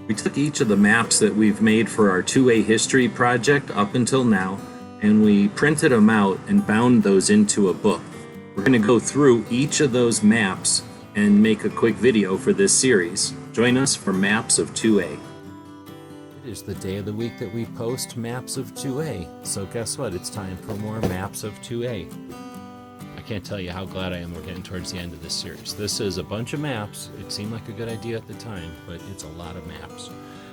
We took each of the maps that we've made for our 2A history project up until now, and we printed them out and bound those into a book. We're going to go through each of those maps and make a quick video for this series. Join us for Maps of 2A. It is the day of the week that we post Maps of 2A, so guess what? It's time for more Maps of 2A. I can't tell you how glad I am we're getting towards the end of this series. This is a bunch of maps. It seemed like a good idea at the time, but it's a lot of maps.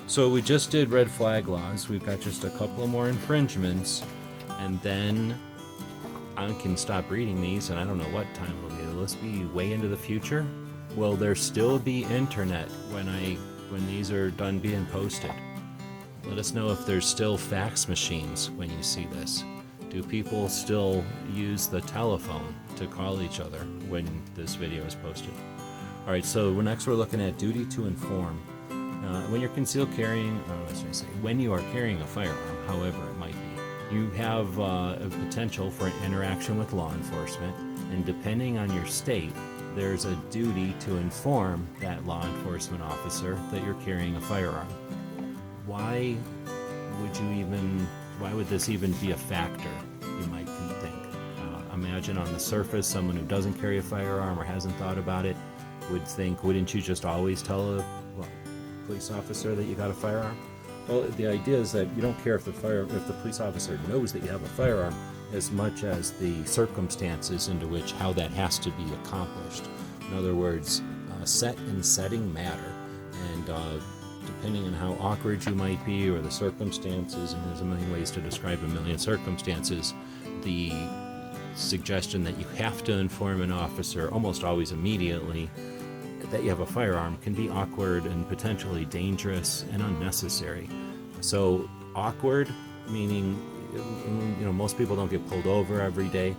So we just did red flag laws. We've got just a couple more infringements, and then I can stop reading these, and I don't know what time it'll be. Will this be way into the future? Will there still be internet when these are done being posted? Let us know if there's still fax machines when you see this. Do people still use the telephone to call each other when this video is posted? All right, so next we're looking at duty to inform. When you're concealed carrying, when you are carrying a firearm, however it might be, you have a potential for an interaction with law enforcement, and depending on your state, there's a duty to inform that law enforcement officer that you're carrying a firearm. Why would this even be a factor, you might think? Imagine on the surface, someone who doesn't carry a firearm or hasn't thought about it would think, wouldn't you just always tell a police officer that you got a firearm? Well, the idea is that you don't care if the police officer knows that you have a firearm as much as the circumstances into which how that has to be accomplished. In other words, set and setting matter, and depending on how awkward you might be or the circumstances, and there's a million ways to describe a million circumstances, the suggestion that you have to inform an officer almost always immediately that you have a firearm can be awkward and potentially dangerous and unnecessary. So awkward, meaning most people don't get pulled over every day.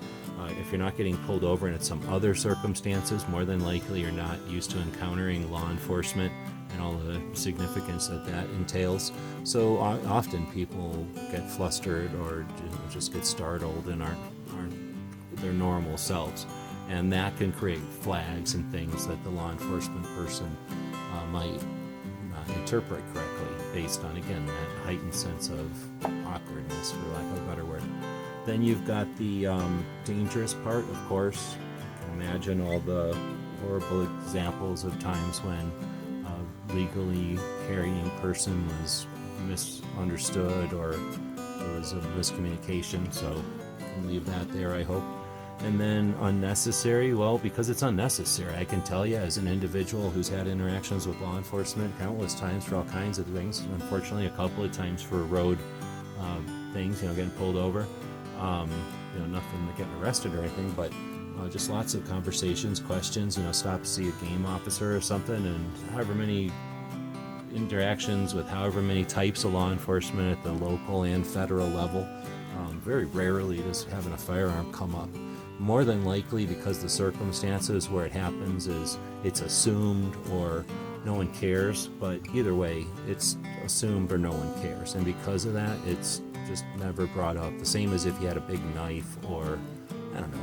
If you're not getting pulled over and it's some other circumstances, more than likely you're not used to encountering law enforcement and all the significance that entails. So often people get flustered or just get startled and aren't their normal selves. And that can create flags and things that the law enforcement person might interpret correctly based on, again, that heightened sense of awkwardness, for lack of a better word. Then you've got the dangerous part, of course. You can imagine all the horrible examples of times when a legally carrying person was misunderstood or there was a miscommunication, so you can leave that there, I hope. And then unnecessary, well, because it's unnecessary. I can tell you as an individual who's had interactions with law enforcement countless times for all kinds of things, unfortunately a couple of times for road things, getting pulled over. Nothing like getting arrested or anything, but just lots of conversations, questions, stop to see a game officer or something, and however many interactions with however many types of law enforcement at the local and federal level. Very rarely does having a firearm come up. More than likely because the circumstances where it happens is it's assumed or no one cares, but either way, it's assumed or no one cares. And because of that, it's just never brought up. The same as if you had a big knife or,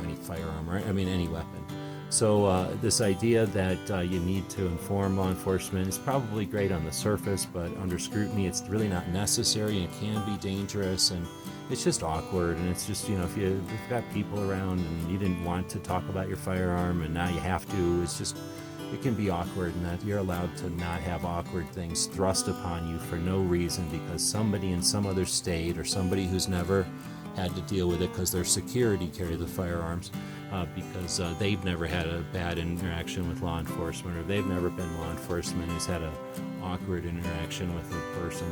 any firearm, right? Any weapon. So this idea that you need to inform law enforcement is probably great on the surface, but under scrutiny, it's really not necessary, and it can be dangerous, and it's just awkward. And it's just, if you've got people around and you didn't want to talk about your firearm and now you have to, it can be awkward, and that you're allowed to not have awkward things thrust upon you for no reason because somebody in some other state or somebody who's never had to deal with it because their security carry the firearms because they've never had a bad interaction with law enforcement, or they've never been law enforcement who's had an awkward interaction with a person.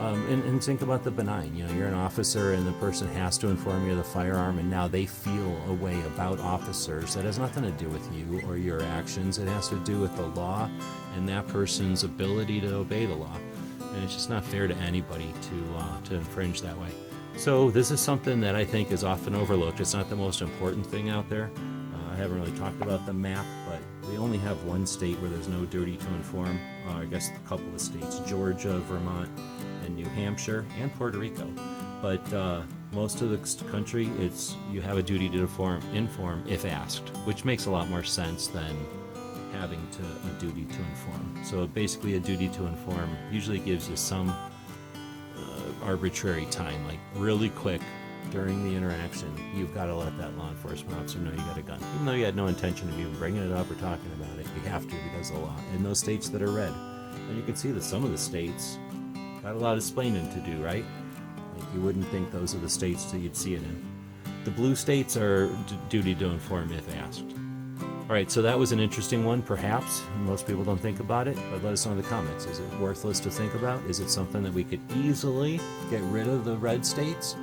And think about the benign. You're an officer and the person has to inform you of the firearm, and now they feel a way about officers that has nothing to do with you or your actions. It has to do with the law and that person's ability to obey the law. And it's just not fair to anybody to infringe that way. So this is something that I think is often overlooked. It's not the most important thing out there. I haven't really talked about the map, but we only have one state where there's no duty to inform. I guess a couple of states, Georgia, Vermont, and New Hampshire, and Puerto Rico. But most of the country, you have a duty to inform if asked, which makes a lot more sense than having a duty to inform. So basically a duty to inform usually gives you some arbitrary time, like really quick during the interaction, you've got to let that law enforcement officer know you got a gun. Even though you had no intention of even bringing it up or talking about it, you have to because of the law. In those states that are red, and you can see that some of the states got a lot of explaining to do, right? Like you wouldn't think those are the states that you'd see it in. The blue states are duty to inform if asked. All right, so that was an interesting one, perhaps. Most people don't think about it, but let us know in the comments. Is it worthless to think about? Is it something that we could easily get rid of the red states?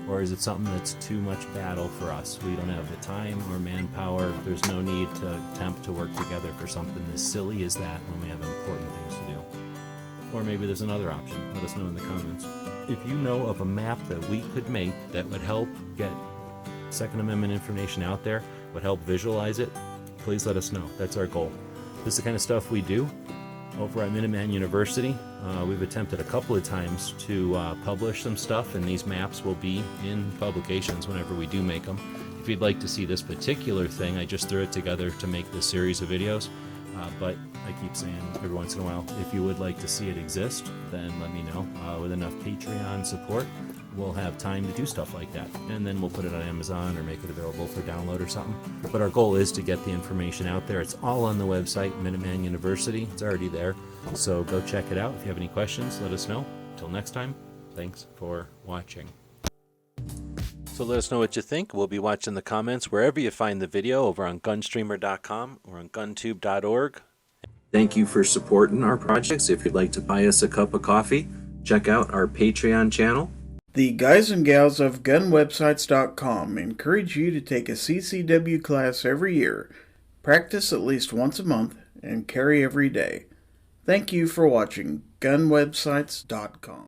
Or is it something that's too much battle for us? We don't have the time or manpower. There's no need to attempt to work together for something as silly as that when we have important things to do. Or maybe there's another option. Let us know in the comments. If you know of a map that we could make that would help get Second Amendment information out there, would help visualize it, please let us know. That's our goal. This is the kind of stuff we do over at Minuteman University. We've attempted a couple of times to publish some stuff, and these maps will be in publications whenever we do make them. If you'd like to see this particular thing, I just threw it together to make this series of videos. But I keep saying every once in a while, if you would like to see it exist, then let me know. With enough Patreon support, we'll have time to do stuff like that. And then we'll put it on Amazon or make it available for download or something. But our goal is to get the information out there. It's all on the website, Minuteman University. It's already there. So go check it out. If you have any questions, let us know. Until next time, thanks for watching. So let us know what you think. We'll be watching the comments wherever you find the video, over on gunstreamer.com or on guntube.org. Thank you for supporting our projects. If you'd like to buy us a cup of coffee, check out our Patreon channel. The guys and gals of gunwebsites.com encourage you to take a CCW class every year, practice at least once a month, and carry every day. Thank you for watching gunwebsites.com.